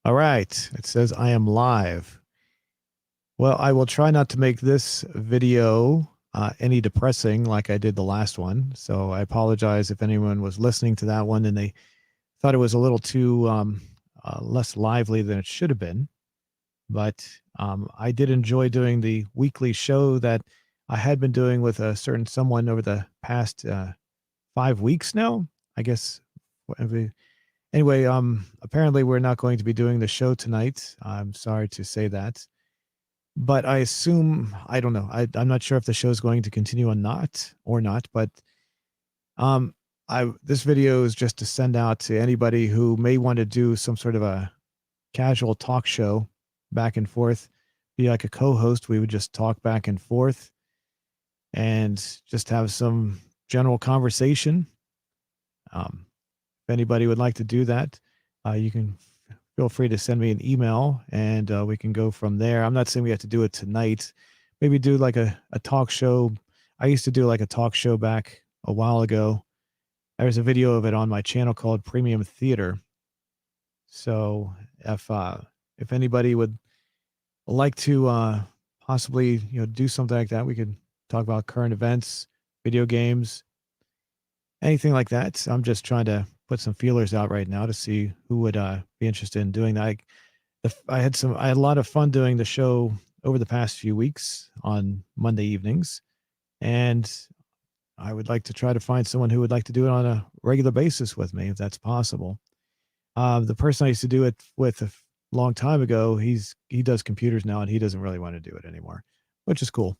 All right. It says I am live. Well, I will try not to make this video any depressing like I did the last one. So I apologize if anyone was listening to that one and they thought it was a little too less lively than it should have been. But I did enjoy doing the weekly show that I had been doing with a certain someone over the past 5 weeks now. I guess. Anyway, apparently we're not going to be doing the show tonight. I'm sorry to say that, but I assume I don't know. I'm not sure if the show is going to continue or not. But um, I this video is just to send out to anybody who may want to do some sort of a casual talk show, back and forth, be like a co-host. We would just talk back and forth and just have some general conversation. If anybody would like to do that, you can feel free to send me an email and we can go from there. I'm not saying we have to do it tonight. Maybe do like a talk show. I used to do like a talk show back a while ago. There's a video of it on my channel called Premium Theater. So if anybody would like to possibly do something like that, we could talk about current events, video games, anything like that. I'm just trying to put some feelers out right now to see who would be interested in doing that. I had a lot of fun doing the show over the past few weeks on Monday evenings, and I would like to try to find someone who would like to do it on a regular basis with me, if that's possible. The person I used to do it with a long time ago, he does computers now, and he doesn't really want to do it anymore, which is cool.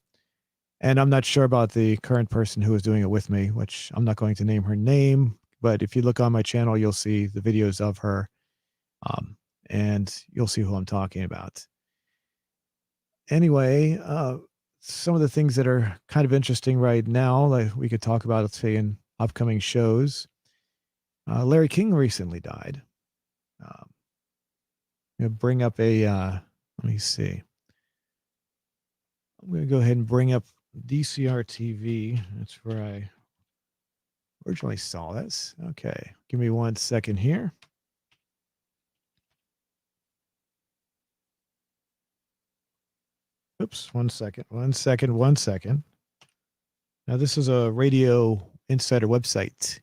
And I'm not sure about the current person who is doing it with me, which I'm not going to name her name. But if you look on my channel, you'll see the videos of her, um, and you'll see who I'm talking about. Anyway, some of the things that are kind of interesting right now, like we could talk about, let's say, in upcoming shows. Larry King recently died. Um, I'm gonna bring up let me see. I'm going to go ahead and bring up DCR TV. That's where I originally saw this. Okay. Give me 1 second here. Oops. 1 second. 1 second. 1 second. Now, this is a Radio Insider website.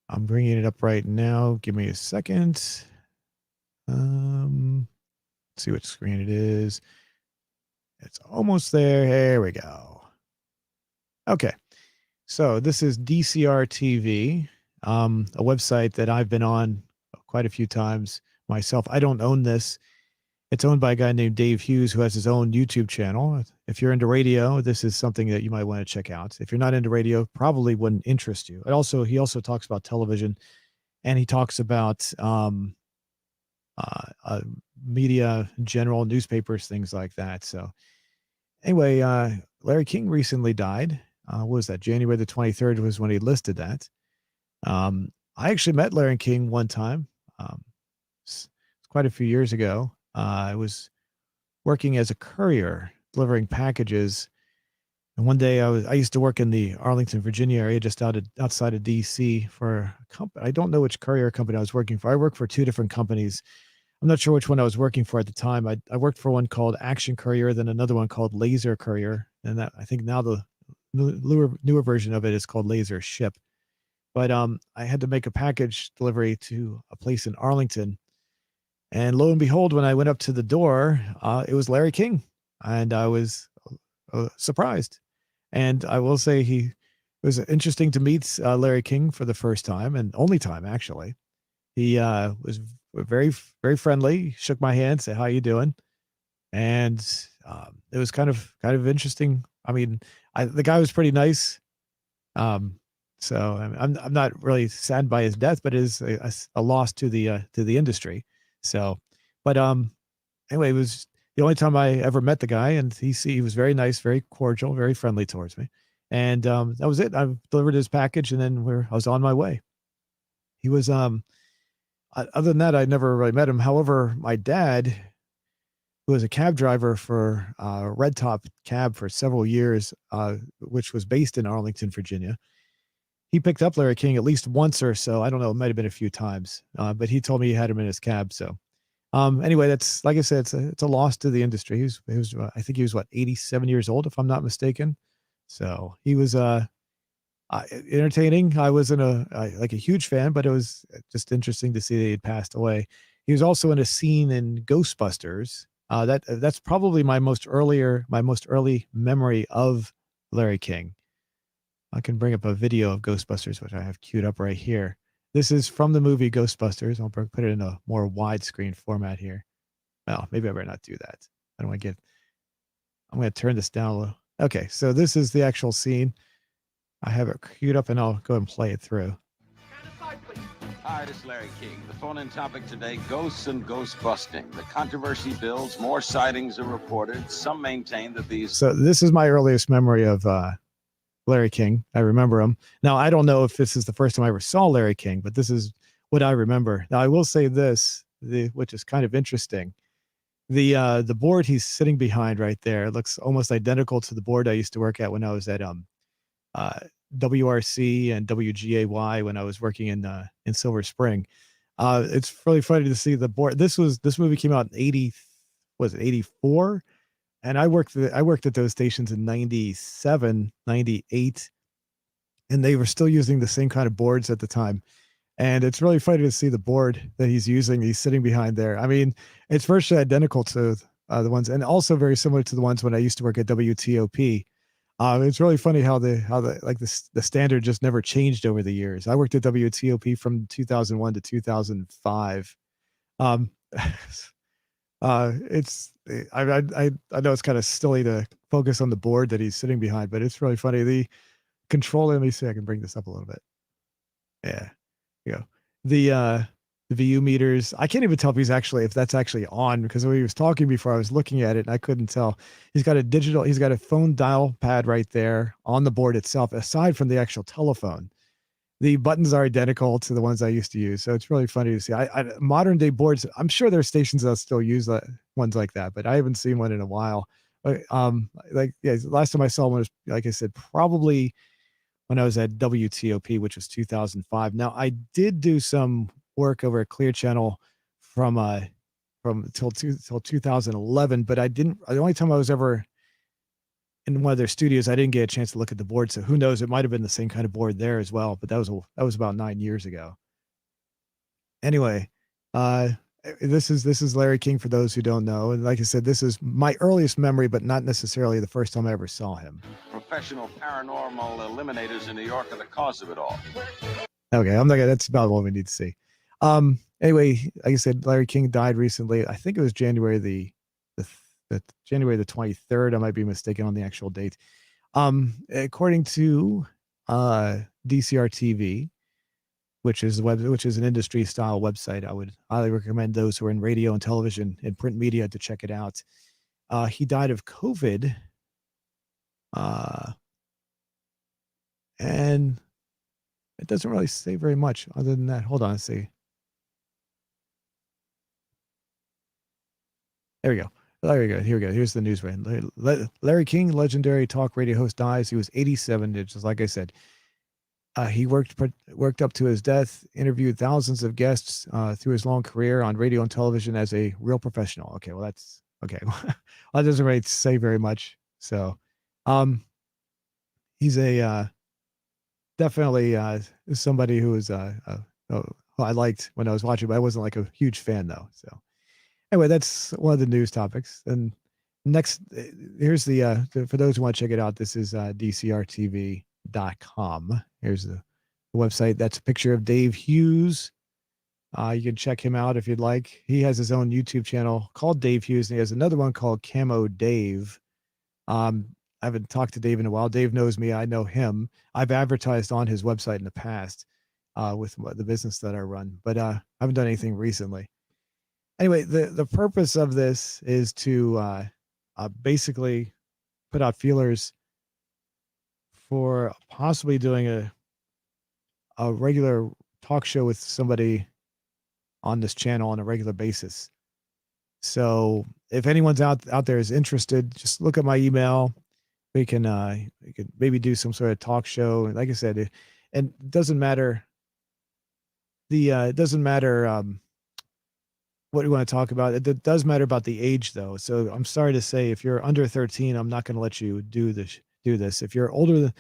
I'm bringing it up right now. Give me a second. Let's see what screen it is. It's almost there. Here we go. Okay. So this is DCR TV, a website that I've been on quite a few times myself. I don't own this. It's owned by a guy named Dave Hughes, who has his own YouTube channel. If you're into radio, this is something that you might want to check out. If you're not into radio, probably wouldn't interest you. He also talks about television, and he talks about media in general, newspapers, things like that. So anyway, Larry King recently died. What was that? January the 23rd was when he listed that. I actually met Larry King one time. It's quite a few years ago. I was working as a courier delivering packages. And one day I used to work in the Arlington, Virginia area, just outside of DC for a company. I don't know which courier company I was working for. I worked for two different companies. I'm not sure which one I was working for at the time. I worked for one called Action Courier, then another one called Laser Courier. And that, I think now the newer version of it is called Laser Ship. But I had to make a package delivery to a place in Arlington. And lo and behold, when I went up to the door, it was Larry King. And I was surprised. And I will say it was interesting to meet Larry King for the first time and only time, actually. He was very, very friendly, shook my hand, said, "How you doing?" And it was kind of interesting. I mean, the guy was pretty nice. So I'm not really sad by his death, but it is a loss to the industry. So, but anyway, it was the only time I ever met the guy, and he was very nice, very cordial, very friendly towards me. And that was it. I delivered his package, and then I was on my way. He was other than that, I never really met him. However, my dad, who was a cab driver for Red Top Cab for several years, which was based in Arlington, Virginia, he picked up Larry King at least once or so. I don't know, it might have been a few times, but he told me he had him in his cab. So Anyway, that's like I said, it's a loss to the industry. He was I think he was what 87 years old, if I'm not mistaken. So he was entertaining. I wasn't like a huge fan, but it was just interesting to see that he had passed away. He was also in a scene in Ghostbusters. That's probably my most early memory of Larry King. I can bring up a video of Ghostbusters, which I have queued up right here. This is from the movie Ghostbusters. I'll put it in a more widescreen format here. Well, maybe I better not do that. I don't want to get. I'm going to turn this down a little. Okay, so this is the actual scene. I have it queued up, and I'll go and play it through. Hi, this is Larry King. The phone-in topic today, ghosts and ghost busting. The controversy builds, more sightings are reported. Some maintain that these... So this is my earliest memory of Larry King. I remember him. Now, I don't know if this is the first time I ever saw Larry King, but this is what I remember. Now, I will say this, which is kind of interesting. The board he's sitting behind right there looks almost identical to the board I used to work at when I was at WRC and WGAY when I was working in Silver Spring. It's really funny to see the board. This movie came out in 84? And I worked at those stations in 97, 98, and they were still using the same kind of boards at the time. And it's really funny to see the board that he's using. He's sitting behind there. I mean, it's virtually identical to the ones, and also very similar to the ones when I used to work at WTOP. It's really funny how the standard just never changed over the years. I worked at WTOP from 2001 to 2005. It's I know it's kind of silly to focus on the board that he's sitting behind, but it's really funny. The controller, let me see, I can bring this up a little bit. Yeah, you go. The VU meters, I can't even tell if that's actually on, because when he was talking before, I was looking at it and I couldn't tell. He's got a phone dial pad right there on the board itself, aside from the actual telephone. The buttons are identical to the ones I used to use. So it's really funny to see. Modern day boards, I'm sure there are stations that still use ones like that, but I haven't seen one in a while. But last time I saw one was, like I said, probably when I was at WTOP, which was 2005. Now, I did do some work over at Clear Channel from till 2011, but the only time I was ever in one of their studios, I didn't get a chance to look at the board. So who knows? It might have been the same kind of board there as well, but that was about 9 years ago. Anyway, this is Larry King for those who don't know. And like I said, this is my earliest memory, but not necessarily the first time I ever saw him. Professional paranormal eliminators in New York are the cause of it all. Okay, that's about all we need to see. Anyway, like I said, Larry King died recently. I think it was January the January the 23rd. I might be mistaken on the actual date. According to DCR TV, which is an industry style website, I would highly recommend those who are in radio and television and print media to check it out. He died of COVID. And it doesn't really say very much other than that. Hold on, let's see. There we go. There we go. Here we go. Here's the news. Larry King, legendary talk radio host, dies. He was 87. Just like I said, he worked up to his death, interviewed thousands of guests through his long career on radio and television as a real professional. Okay, well, that's okay. Well, that doesn't really say very much. So, he's a definitely somebody who is who I liked when I was watching, but I wasn't like a huge fan though. So anyway, that's one of the news topics. And next, here's the for those who want to check it out, this is DCRTV.com. Here's the website. That's a picture of Dave Hughes. You can check him out if you'd like. He has his own YouTube channel called Dave Hughes, and he has another one called Camo Dave. I haven't talked to Dave in a while. Dave knows me. I know him. I've advertised on his website in the past with the business that I run, but I haven't done anything recently. Anyway, the purpose of this is to basically put out feelers for possibly doing a regular talk show with somebody on this channel on a regular basis. So if anyone's out there is interested, just look at my email. We can maybe do some sort of talk show. Like I said, and it doesn't matter. It doesn't matter what do you want to talk about? It does matter about the age, though. So I'm sorry to say, if you're under 13, I'm not going to let you do this. Do this if you're older than,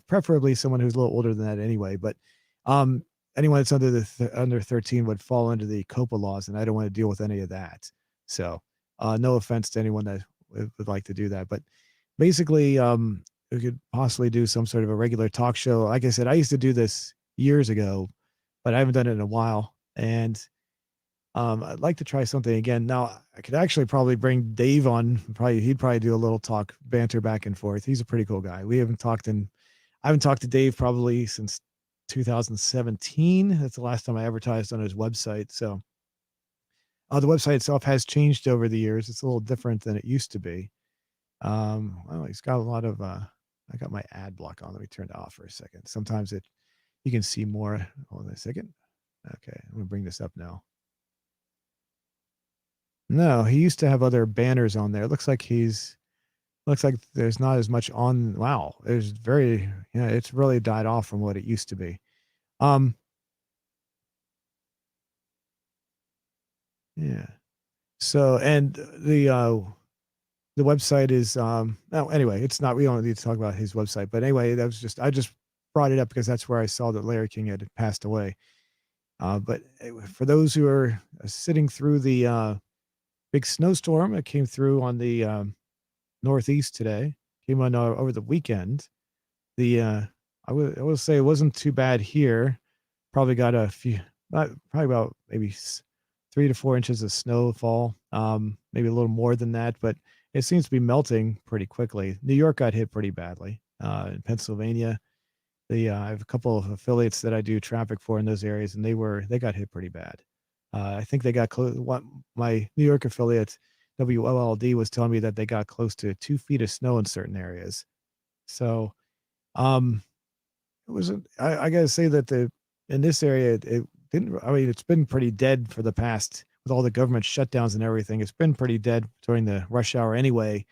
preferably someone who's a little older than that anyway. But um, anyone that's under 13 would fall under the COPA laws, and I don't want to deal with any of that. So no offense to anyone that would like to do that, but basically, we could possibly do some sort of a regular talk show. Like I said, I used to do this years ago, but I haven't done it in a while, and I'd like to try something again. Now, I could actually probably bring Dave on. He'd probably do a little talk, banter back and forth. He's a pretty cool guy. I haven't talked to Dave probably since 2017. That's the last time I advertised on his website. So the website itself has changed over the years. It's a little different than it used to be. Well, he's got a lot of, I got my ad block on. Let me turn it off for a second. Sometimes you can see more. Hold on a second. Okay. I'm going to bring this up now. No, he used to have other banners on there. It looks like there's not as much on. Wow. It's really died off from what it used to be. Yeah. So, and the website is, anyway, it's not, we don't need to talk about his website, but anyway, I just brought it up because that's where I saw that Larry King had passed away. But for those who are sitting through the big snowstorm that came through on the Northeast today, came on over the weekend. I will say it wasn't too bad here. Probably got probably about maybe 3 to 4 inches of snowfall, maybe a little more than that, but it seems to be melting pretty quickly. New York got hit pretty badly. In Pennsylvania, I have a couple of affiliates that I do traffic for in those areas, and they got hit pretty bad. I think they got close. My New York affiliate, WOLD, was telling me that they got close to 2 feet of snow in certain areas. So, it wasn't. I got to say that in this area, it didn't. I mean, it's been pretty dead for the past, with all the government shutdowns and everything. It's been pretty dead during the rush hour anyway.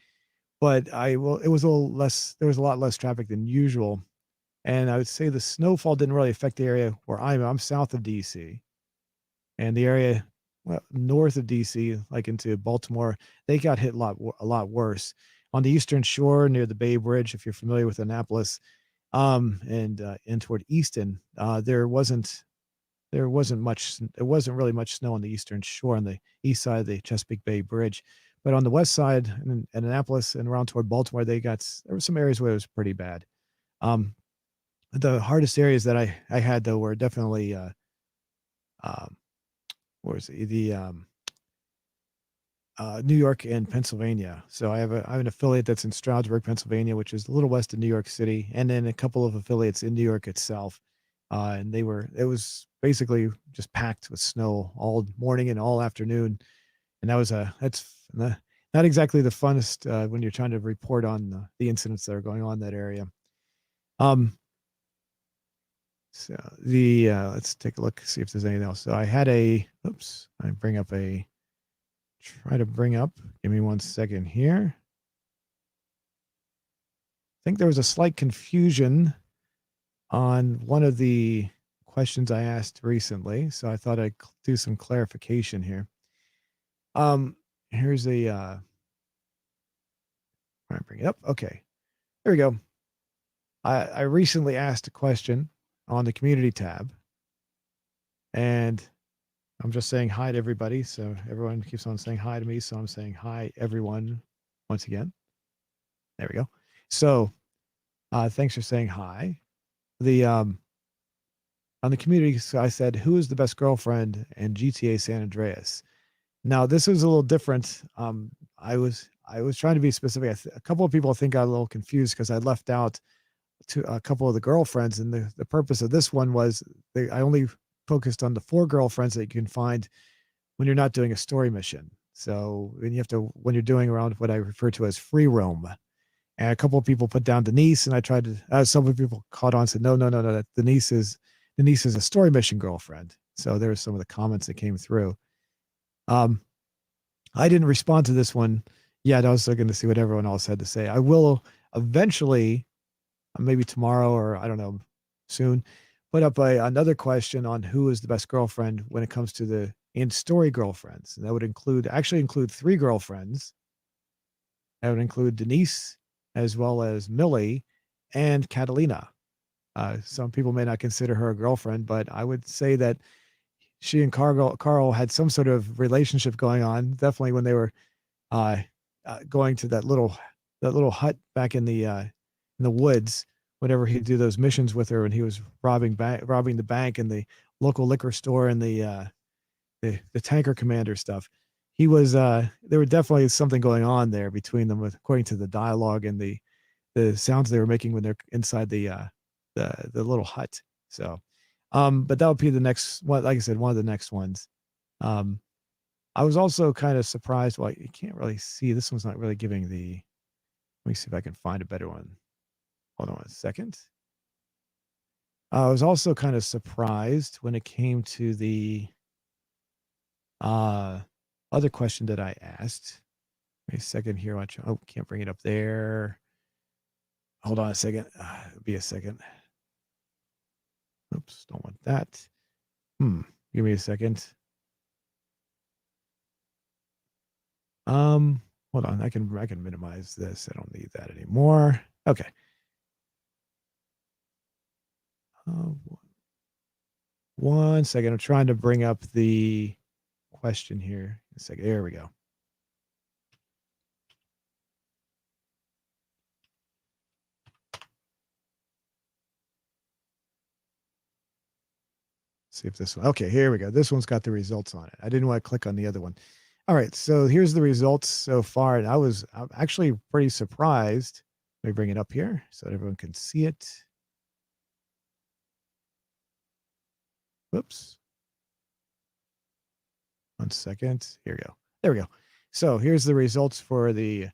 But it was a little less. There was a lot less traffic than usual, and I would say the snowfall didn't really affect the area where I'm south of DC. And the area north of DC, like into Baltimore, they got hit a lot worse. On the Eastern Shore near the Bay Bridge, if you're familiar with Annapolis, and toward Easton, there wasn't really much snow on the Eastern Shore on the east side of the Chesapeake Bay Bridge. But on the west side, in Annapolis and around toward Baltimore, there were some areas where it was pretty bad. The hardest areas that I had, though, were definitely New York and Pennsylvania. So I have an affiliate that's in Stroudsburg, Pennsylvania, which is a little west of New York City, and then a couple of affiliates in New York itself. And it was basically just packed with snow all morning and all afternoon. And that's not exactly the funnest when you're trying to report on the incidents that are going on in that area. So let's take a look, see if there's anything else. So I had give me 1 second here. I think there was a slight confusion on one of the questions I asked recently. So I thought I'd do some clarification here. Here's I bring it up. Okay, there we go. I recently asked a question on the community tab, and I'm just saying hi to everybody. So everyone keeps on saying hi to me. So I'm saying hi, everyone, once again. There we go. So thanks for saying hi. On the community, so I said, who is the best girlfriend in GTA San Andreas? Now, this was a little different. I was trying to be specific. A couple of people, I think, got a little confused because I left out to a couple of the girlfriends, and the purpose of this one was I only focused on the 4 girlfriends that you can find when you're not doing a story mission. So when you're doing around what I refer to as free roam. And a couple of people put down Denise, and I tried to, some people caught on and said, no, that Denise is a story mission girlfriend. So there were some of the comments that came through. I didn't respond to this one yet. I was still going to see what everyone else had to say. I will eventually, maybe tomorrow or I don't know, soon, put up another question on who is the best girlfriend when it comes to the and story girlfriends. And that would actually include 3 girlfriends. That would include Denise, as well as Millie and Catalina. Some people may not consider her a girlfriend, but I would say that she and Carl had some sort of relationship going on. Definitely when they were uh, going to that little hut back in the woods. Whenever he'd do those missions with her, and he was robbing the bank and the local liquor store and the tanker commander stuff. He was there were definitely something going on there between them, according to the dialogue and the sounds they were making when they're inside the little hut. So, but that would be the next one. Like I said, one of the next ones. Um, I was also kind of surprised. Well, you can't really see. This one's not really giving the. Let me see if I can find a better one. Hold on a second. I was also kind of surprised when it came to the other question that I asked. Wait a second here. Oh, can't bring it up there. Hold on a second. It'll be a second. Oops, don't want that. Give me a second. Hold on. I can minimize this. I don't need that anymore. Okay. One second. I'm trying to bring up the question here. A second. There we go. See if this one. Okay, here we go. This one's got the results on it. I didn't want to click on the other one. All right, so here's the results so far. And I'm actually pretty surprised. Let me bring it up here so that everyone can see it. Whoops. One second. Here we go. There we go. So here's the results for the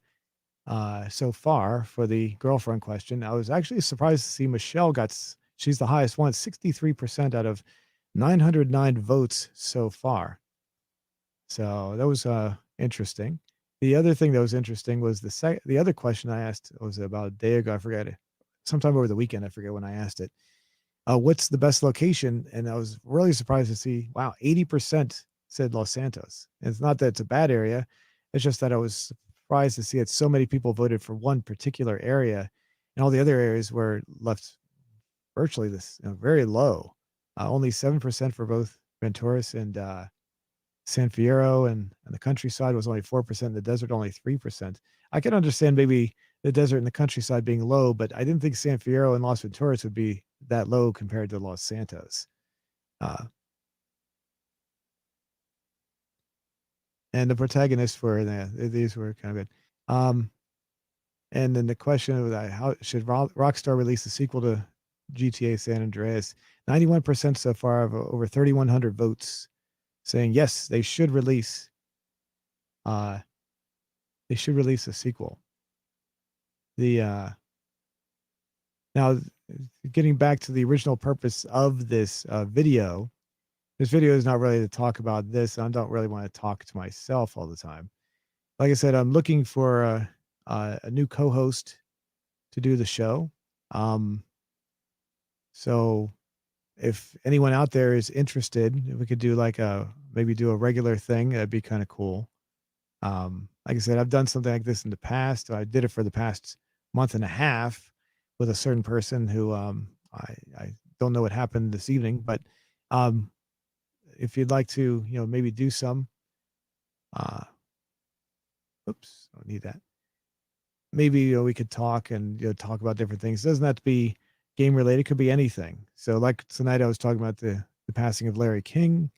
so far for the girlfriend question. I was actually surprised to see Michelle she's the highest one, 63% out of 909 votes so far. So that was interesting. The other thing that was interesting was the other question I asked was about a day ago. I forget it. Sometime over the weekend. I forget when I asked it. What's the best location? And I was really surprised to see, wow, 80% said Los Santos. And it's not that it's a bad area. It's just that I was surprised to see that so many people voted for one particular area, and all the other areas were left virtually very low. Only 7% for both Venturas and San Fierro, and the countryside was only 4%. The desert only 3%. I can understand maybe the desert and the countryside being low, but I didn't think San Fierro and Las Venturas would be that low compared to Los Santos. And the protagonists these were kind of good. And then the question was, how should Rockstar release a sequel to GTA San Andreas? 91% so far of over 3,100 votes saying yes, they should release a sequel. Now, getting back to the original purpose of this video is not really to talk about this. I don't really want to talk to myself all the time. Like I said, I'm looking for a new co-host to do the show. So if anyone out there is interested, if we could do maybe do a regular thing, that'd be kind of cool. Like I said, I've done something like this in the past. I did it for the past month and a half with a certain person who I don't know what happened this evening, but if you'd like to, maybe do some, oops, I don't need that. Maybe we could talk and talk about different things. It doesn't have to be game related; it could be anything. So, like tonight, I was talking about the passing of Larry King,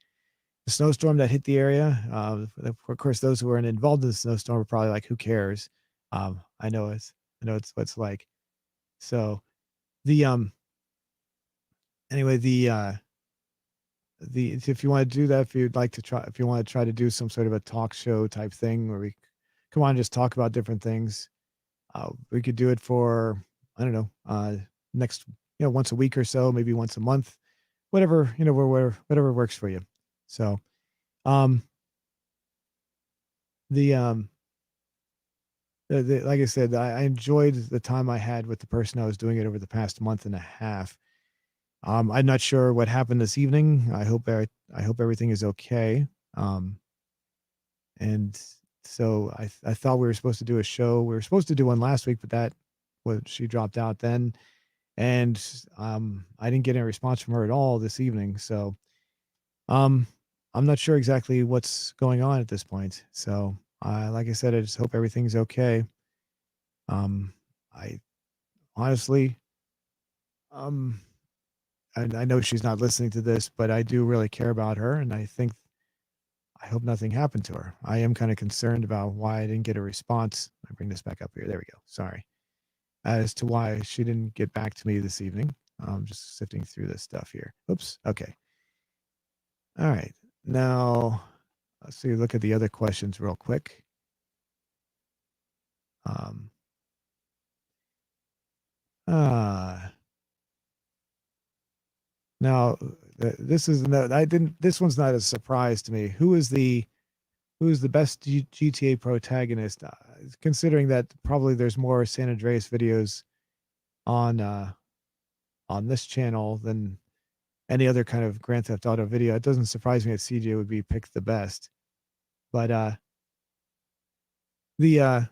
the snowstorm that hit the area. Of course, those who weren't involved in the snowstorm were probably like, "Who cares?" I know it's what it's like. So, the anyway, if you want to do that, if you want to try to do some sort of a talk show type thing where we come on and just talk about different things, we could do it for, I don't know, next, once a week or so, maybe once a month, whatever, whatever works for you. So, like I said, I enjoyed the time I had with the person I was doing it over the past month and a half. I'm not sure what happened this evening. I hope everything is okay. And so I thought we were supposed to do a show. We were supposed to do one last week, but she dropped out then. And I didn't get any response from her at all this evening. So um, I'm not sure exactly what's going on at this point. So like I said, I just hope everything's okay. I honestly, um, I know she's not listening to this, but I do really care about her, and I hope nothing happened to her. I am kind of concerned about why I didn't get a response. I bring this back up here. There we go. Sorry. As to why she didn't get back to me this evening. I'm just sifting through this stuff here. Oops. Okay. All right. Now, let's see. Look at the other questions real quick. Um, Now, this is no. I didn't. This one's not a surprise to me. Who is the best GTA protagonist? Considering that probably there's more San Andreas videos on this channel than any other kind of Grand Theft Auto video, it doesn't surprise me that CJ would be picked the best. But the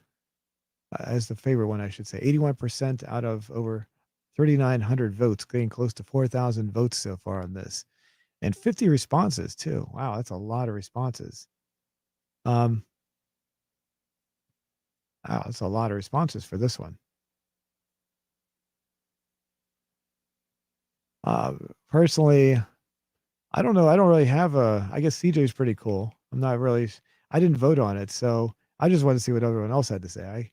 as the favorite one, I should say, 81% out of over 3,900 votes, getting close to 4,000 votes so far on this, and 50 responses too. Wow, that's a lot of responses. Wow, that's a lot of responses for this one. Personally, I don't know. I don't really have I guess CJ's pretty cool. I didn't vote on it, so I just wanted to see what everyone else had to say.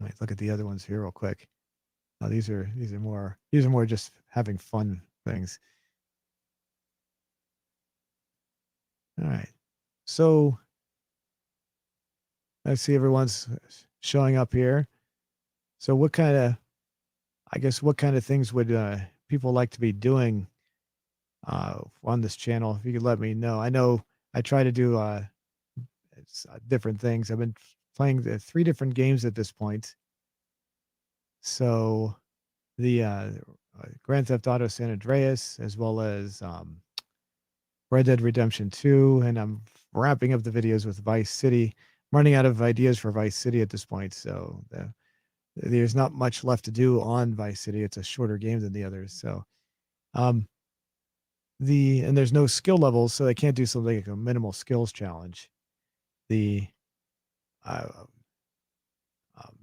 Let me look at the other ones here real quick. These are more just having fun things. All right. So I see everyone's showing up here. So what kind of things would people like to be doing on this channel? If you could let me know. I know I try to do different things. I've been playing the 3 different games at this point. So the Grand Theft Auto San Andreas, as well as Red Dead Redemption 2, and I'm wrapping up the videos with Vice City. I'm running out of ideas for Vice City at this point, so there's not much left to do on Vice City. It's a shorter game than the others, so and there's no skill levels, so they can't do something like a minimal skills challenge.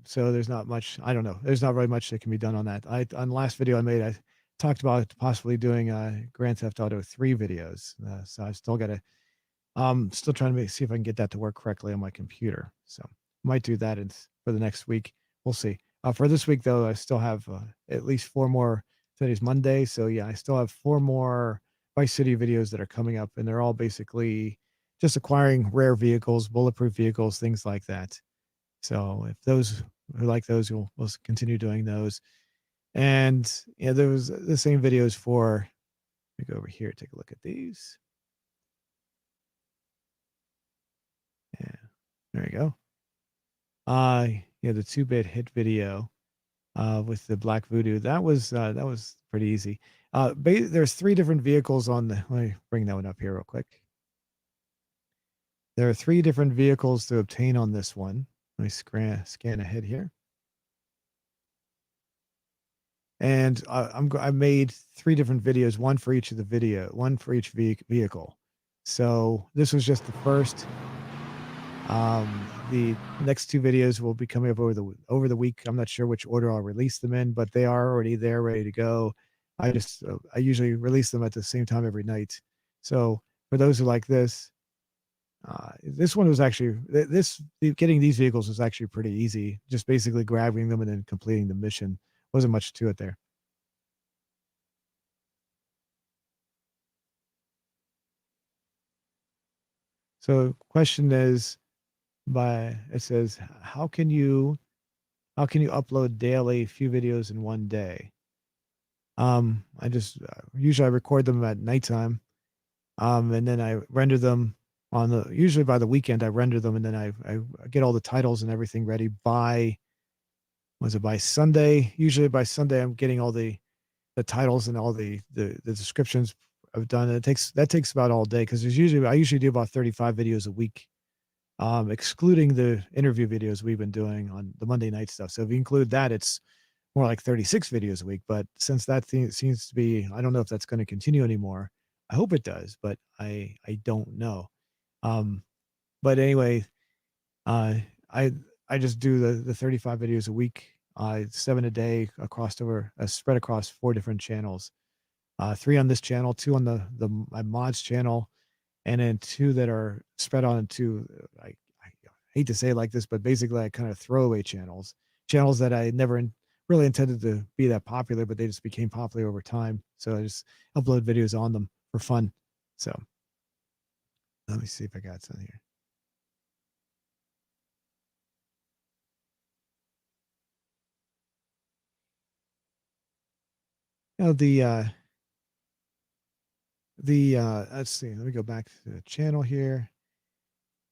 So there's not much. I don't know. There's not really much that can be done on that. On the last video I made, I talked about possibly doing Grand Theft Auto 3 videos. So I've still got to still trying to see if I can get that to work correctly on my computer. So might do that for the next week. We'll see. For this week though, I still have at least 4 more. Today's Monday, so yeah, I still have 4 more Vice City videos that are coming up, and they're all basically just acquiring rare vehicles, bulletproof vehicles, things like that. So if those who like those, we'll continue doing those. And yeah, there was the same videos for. Let me go over here, take a look at these. Yeah, there you go. Yeah, the 2-bit hit video with the Black Voodoo. That was pretty easy. There's 3 different vehicles on the. Let me bring that one up here real quick. There are 3 different vehicles to obtain on this one. Let me scan ahead here. And I made 3 different videos, one for each vehicle. So this was just the first. The next 2 videos will be coming up over the week. I'm not sure which order I'll release them in, but they are already there, ready to go. I usually release them at the same time every night. So for those who like this one was actually getting these vehicles was actually pretty easy. Just basically grabbing them and then completing the mission. Wasn't much to it there. So question is it says, how can you upload daily few videos in one day? I just usually I record them at nighttime. And then I render them usually by the weekend. I render them, and then I get all the titles and everything ready by Sunday. Usually by Sunday I'm getting all the titles and all the descriptions I've done. That takes about all day because I usually do about 35 videos a week, excluding the interview videos we've been doing on the Monday night stuff. So if you include that, it's more like 36 videos a week. But since that thing seems to be, I don't know if that's going to continue anymore. I hope it does, but I don't know. Um, but anyway, uh, I I just do the 35 videos a week, 7 a day spread across 4 different channels. 3 on this channel, 2 on my mods channel, and then 2 that are spread on to, I hate to say it like this, but basically I kind of throwaway channels that I never really intended to be that popular, but they just became popular over time. So I just upload videos on them for fun. So let me see if I got something here. You know, let's see, let me go back to the channel here.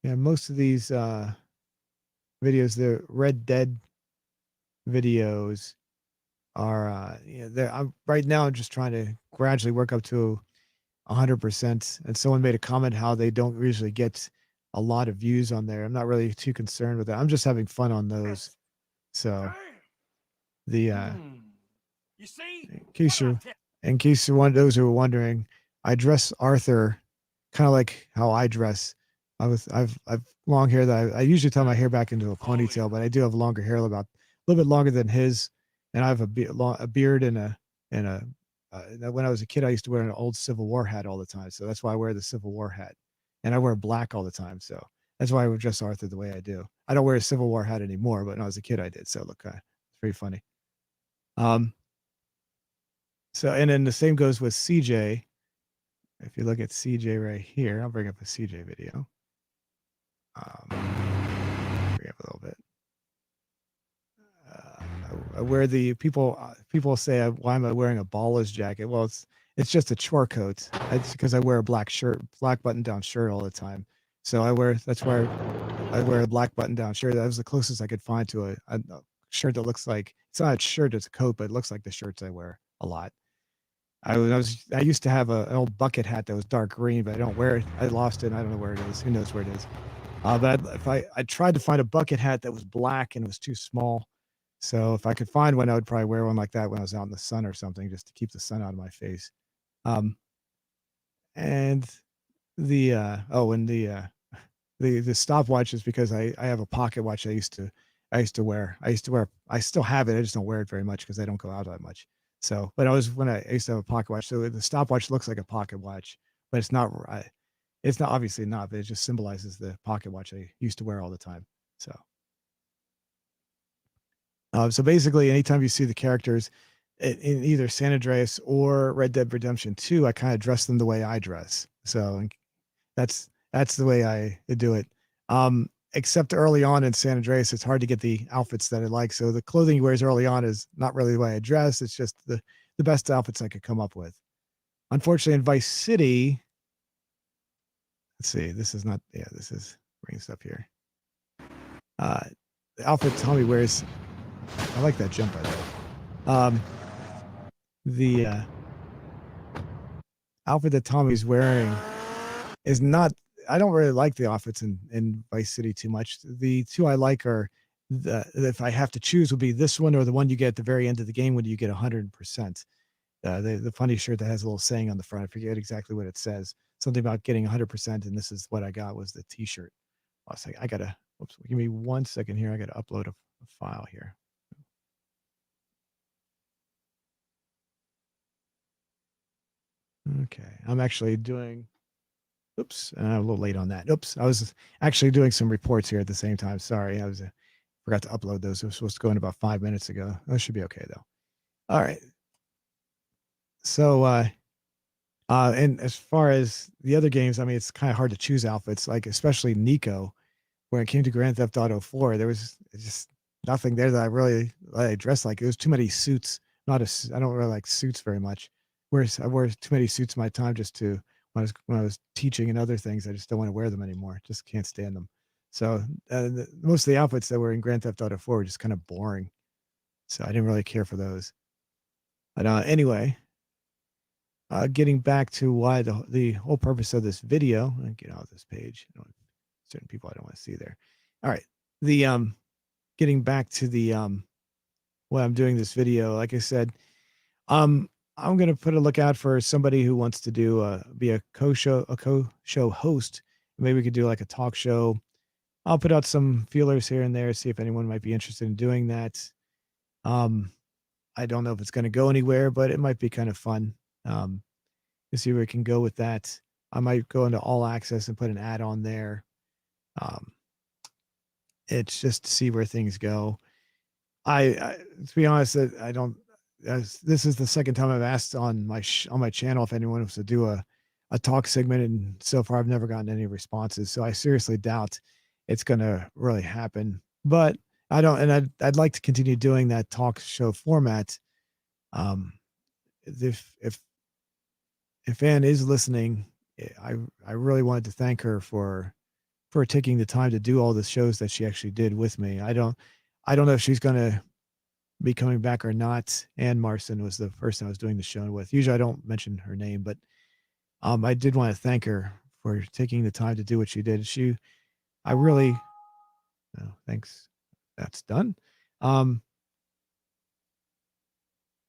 Yeah, most of these videos, the Red Dead videos are I'm right now I'm just trying to gradually work up to 100%. And someone made a comment how they don't usually get a lot of views on there. I'm not really too concerned with that. I'm just having fun on those. So the You see? in case you're one of those who are wondering, I dress Arthur kind of like how I dress. I've long hair that I usually tie my hair back into a ponytail, but I do have longer hair, about a little bit longer than his, and I have a beard and a when I was a kid, I used to wear an old Civil War hat all the time, so that's why I wear the Civil War hat, and I wear black all the time, so that's why I would dress Arthur the way I do. I don't wear a Civil War hat anymore, but when I was a kid, I did. So look, it's pretty funny. Um, so and then the same goes with CJ. If you look at CJ right here, I'll bring up a CJ video. Bring up a little bit. I wear the people say, why am I wearing a baller's jacket? Well, it's just a chore coat. It's because I wear a black button down shirt all the time. So that's why I wear a black button down shirt. That was the closest I could find to a shirt that looks like, it's not a shirt, it's a coat, but it looks like the shirts I wear a lot. I used to have an old bucket hat that was dark green, but I don't wear it. I lost it. And I don't know where it is. Who knows where it is? But if I tried to find a bucket hat that was black and it was too small. So if I could find one, I would probably wear one like that when I was out in the sun or something, just to keep the sun out of my face. And the the stopwatch is because I have a pocket watch I used to wear. I still have it. I just don't wear it very much because I don't go out that much. So, but I used to have a pocket watch. So the stopwatch looks like a pocket watch, but it's not. It's not, obviously not, but it just symbolizes the pocket watch I used to wear all the time. So basically, anytime you see the characters in either San Andreas or Red Dead Redemption 2, I kind of dress them the way I dress. So that's the way I do it. Except early on in San Andreas, it's hard to get the outfits that I like. So the clothing he wears early on is not really the way I dress. It's just the best outfits I could come up with. Unfortunately, in Vice City, let's see, this is bringing stuff here. The outfit Tommy wears, I like that jump by the way. The outfit that Tommy's wearing is not, I don't really like the outfits in Vice City too much. The two I like are, if I have to choose, would be this one or the one you get at the very end of the game when you get 100%. The funny shirt that has a little saying on the front. I forget exactly what it says. Something about getting 100%, and this is what I got, was the T-shirt. I gotta, oops, give me 1 second here. I gotta upload a file here. Okay, I'm actually doing, oops, I'm a little late on that. Oops, I was actually doing some reports here at the same time. Sorry, forgot to upload those. It was supposed to go in about 5 minutes ago. That should be okay though. All right. So, and as far as the other games, I mean, it's kind of hard to choose outfits, like especially Nico. When it came to Grand Theft Auto 4, there was just nothing there that I dressed like. It was too many suits. I don't really like suits very much. Whereas I wore too many suits in my time just to when I was teaching and other things. I just don't want to wear them anymore. Just can't stand them. So most of the outfits that were in Grand Theft Auto 4 were just kind of boring. So I didn't really care for those. But anyway, getting back to why the whole purpose of this video, and get out of this page, certain people I don't want to see there. All right. The getting back to the why I'm doing this video, like I said, I'm going to put a lookout for somebody who wants to do be a co-show host. Maybe we could do like a talk show. I'll put out some feelers here and there, see if anyone might be interested in doing that. I don't know if it's going to go anywhere, but it might be kind of fun. To see where we can go with that. I might go into all access and put an ad on there. It's just to see where things go. I to be honest, I don't. This is the second time I've asked on my channel if anyone wants to do a talk segment, and so far I've never gotten any responses. So I seriously doubt it's going to really happen. But I don't, and I'd like to continue doing that talk show format. If Anne is listening, I really wanted to thank her for taking the time to do all the shows that she actually did with me. I don't know if she's going to be coming back or not. Ann Marson was the person I was doing the show with. Usually I don't mention her name, but I did want to thank her for taking the time to do what she did. I really, oh, thanks. That's done.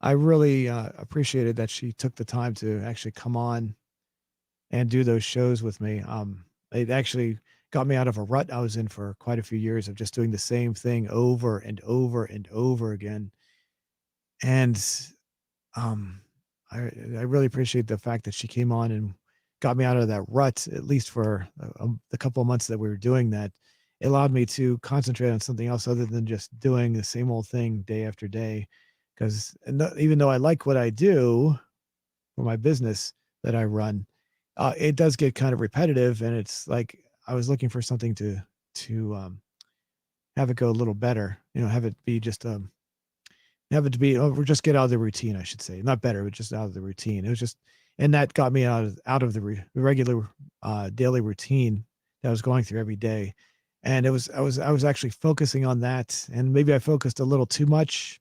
I really appreciated that she took the time to actually come on and do those shows with me. It actually got me out of a rut I was in for quite a few years of just doing the same thing over and over and over again. And I really appreciate the fact that she came on and got me out of that rut, at least for the couple of months that we were doing that. It allowed me to concentrate on something else other than just doing the same old thing day after day. Because even though I like what I do for my business that I run, it does get kind of repetitive, and it's like I was looking for something to have it go a little better. Have it be just have it to be or just get out of the routine, I should say, not better, but just out of the routine. It was just, and that got me out of the regular daily routine that I was going through every day, and I was actually focusing on that, and maybe I focused a little too much.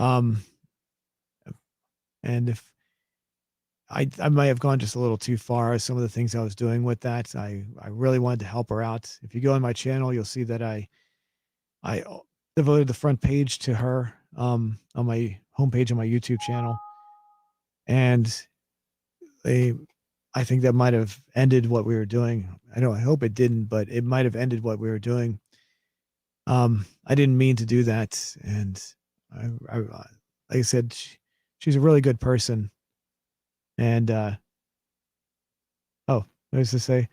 And if I might have gone just a little too far, some of the things I was doing with that, I really wanted to help her out. If you go on my channel, you'll see that I devoted the front page to her, on my homepage on my YouTube channel. And I think that might have ended what we were doing. I hope it didn't, but it might have ended what we were doing. I didn't mean to do that. And like I said, she's a really good person. And what does it say?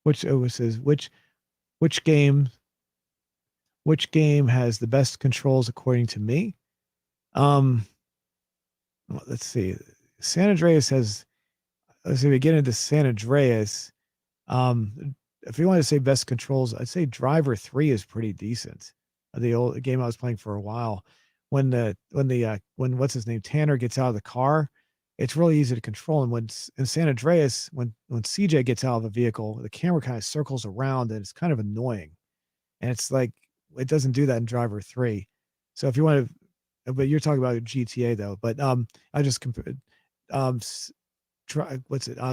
It says which game has the best controls according to me? Let's see. San Andreas has. Let's see. We get into San Andreas. If you want to say best controls, I'd say Driver 3 is pretty decent. The old game I was playing for a while. When what's his name, Tanner, gets out of the car, it's really easy to control. And when in San Andreas, when CJ gets out of the vehicle, the camera kind of circles around and it's kind of annoying. And it's like it doesn't do that in Driver 3. So if you want to, but you're talking about GTA though. But I just compared.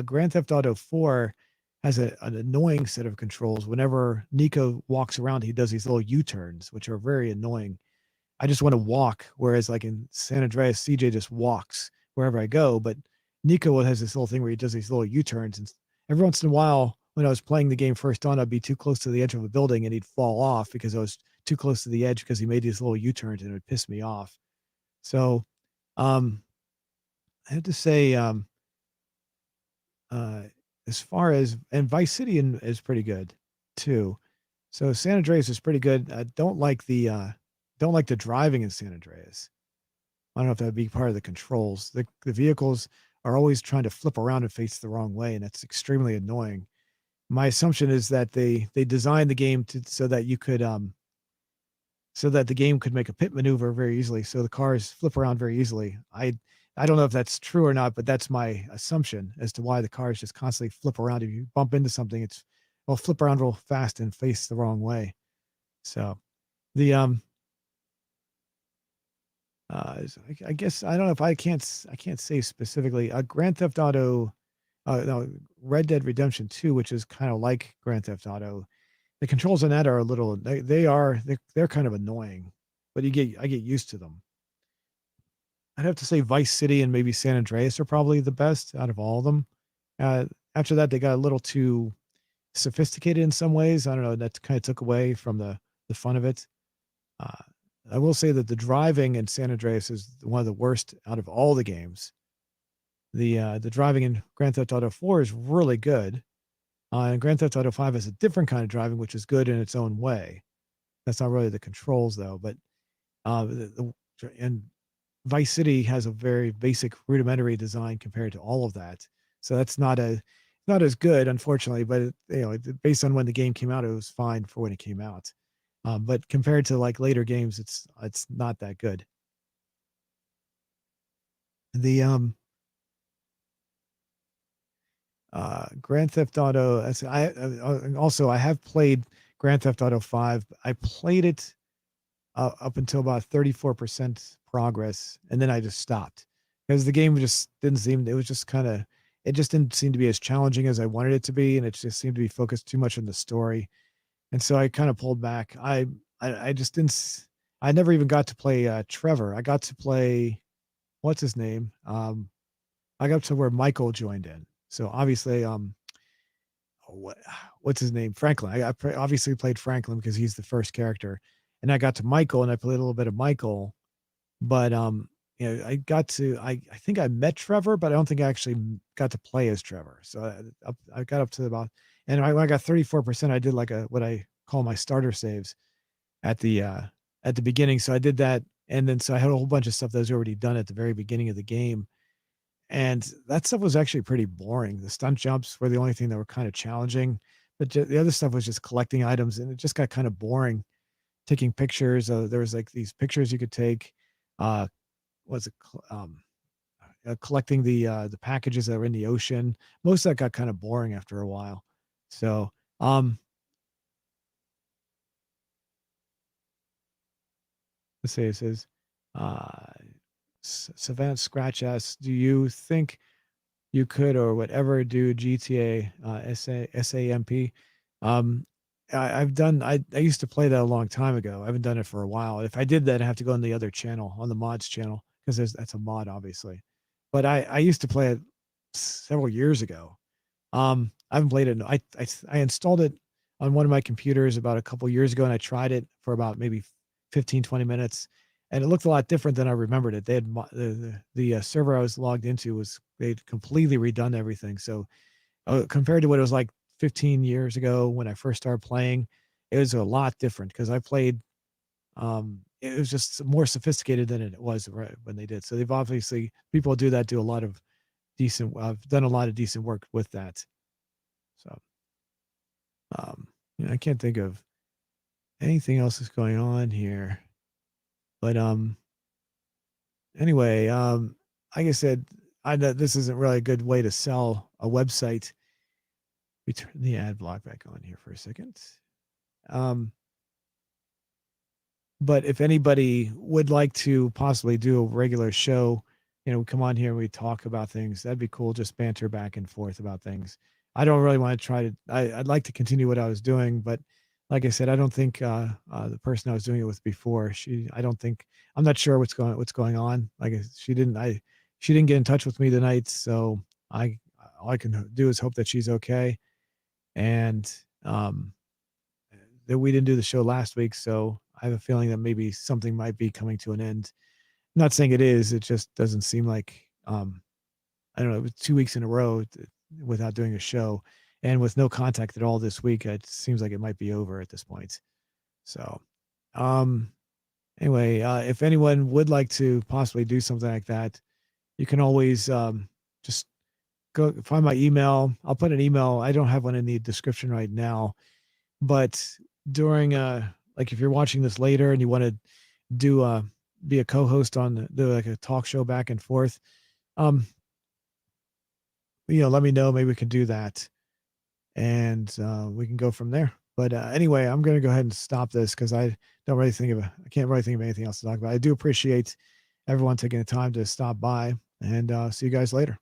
Grand Theft Auto 4 has an annoying set of controls. Whenever Nico walks around, he does these little U-turns, which are very annoying. I just want to walk, whereas like in San Andreas, CJ just walks wherever I go. But Nico has this little thing where he does these little U-turns, and every once in a while, when I was playing the game first on, I'd be too close to the edge of a building and he'd fall off because I was too close to the edge because he made these little U-turns and it would piss me off. So, I have to say, as far as, and Vice City is pretty good too. So San Andreas is pretty good. I don't like the driving in San Andreas. I don't know if that would be part of the controls. The vehicles are always trying to flip around and face the wrong way, and that's extremely annoying. My assumption is that they designed the game so that you could so that the game could make a pit maneuver very easily, so the cars flip around very easily. I don't know if that's true or not, but that's my assumption as to why the cars just constantly flip around. If you bump into something, it'll flip around real fast and face the wrong way. So the I guess I don't know if I can't say specifically. Grand Theft Auto, no, Red Dead Redemption 2, which is kind of like Grand Theft Auto. The controls on that are a little they're kind of annoying, but I get used to them. I'd have to say Vice City and maybe San Andreas are probably the best out of all of them. Uh, After that, they got a little too sophisticated in some ways. I don't know. That kind of took away from the fun of it. Uh, I will say that the driving in San Andreas is one of the worst out of all the games. The driving in Grand Theft Auto 4 is really good. And Grand Theft Auto 5 is a different kind of driving, which is good in its own way. That's not really the controls though, but and Vice City has a very basic rudimentary design compared to all of that. So that's not as good, unfortunately. But based on when the game came out, it was fine for when it came out. But compared to like later games, it's not that good. The Grand Theft Auto. Also I have played Grand Theft Auto 5. I played it up until about 34% progress, and then I just stopped because the game just didn't seem. It was just kind of. It just didn't seem to be as challenging as I wanted it to be, and it just seemed to be focused too much on the story, and so I kind of pulled back. I just didn't. I never even got to play Trevor. I got to play what's his name. I got to where Michael joined in. So obviously, what what's his name? Franklin. Obviously played Franklin because he's the first character, and I got to Michael and I played a little bit of Michael, but I think I met Trevor, but I don't think I actually got to play as Trevor. So I got up to about, and when I got 34%, I did like a what I call my starter saves at the beginning. So I did that, and then so I had a whole bunch of stuff that was already done at the very beginning of the game, and that stuff was actually pretty boring. The stunt jumps were the only thing that were kind of challenging, but the other stuff was just collecting items, and it just got kind of boring. Taking pictures, there was like these pictures you could take. Uh, was it collecting the packages that were in the ocean? Most of that got kind of boring after a while. So let's see. It says, uh, Savant Scratch asks, "Do you think you could or whatever do GTA SAMP?" Um, I've done. I used to play that a long time ago. I haven't done it for a while. If I did that, I have to go on the other channel, on the mods channel, because that's a mod, obviously. But I used to play it several years ago. I haven't played it. I installed it on one of my computers about a couple years ago, and I tried it for about maybe 15, 20 minutes, and it looked a lot different than I remembered it. They had the server I was logged into was they'd completely redone everything. So compared to what it was like 15 years ago when I first started playing, it was a lot different because I played. It was just more sophisticated than it was right when they did. So they've obviously people do that do a lot of decent. I've done a lot of decent work with that. So I can't think of anything else that's going on here. But anyway, like I said, I know this isn't really a good way to sell a website. We turn the ad block back on here for a second. But if anybody would like to possibly do a regular show, come on here and we talk about things. That'd be cool. Just banter back and forth about things. I don't really want to try to. I'd like to continue what I was doing, but like I said, I don't think the person I was doing it with before. I don't think. I'm not sure what's going on. Like she didn't get in touch with me tonight, so I all I can do is hope that she's okay, and that we didn't do the show last week, so I have a feeling that maybe something might be coming to an end. I'm not saying it is. It just doesn't seem like I don't know. It was 2 weeks in a row without doing a show, and with no contact at all this week. It seems like it might be over at this point. So, um, anyway, if anyone would like to possibly do something like that, you can always just go find my email. I'll put an email. I don't have one in the description right now, but during like if you're watching this later and you want to do be a co-host on like a talk show back and forth, let me know. Maybe we can do that, and we can go from there. But anyway, I'm going to go ahead and stop this because I can't really think of anything else to talk about. I do appreciate everyone taking the time to stop by, and see you guys later.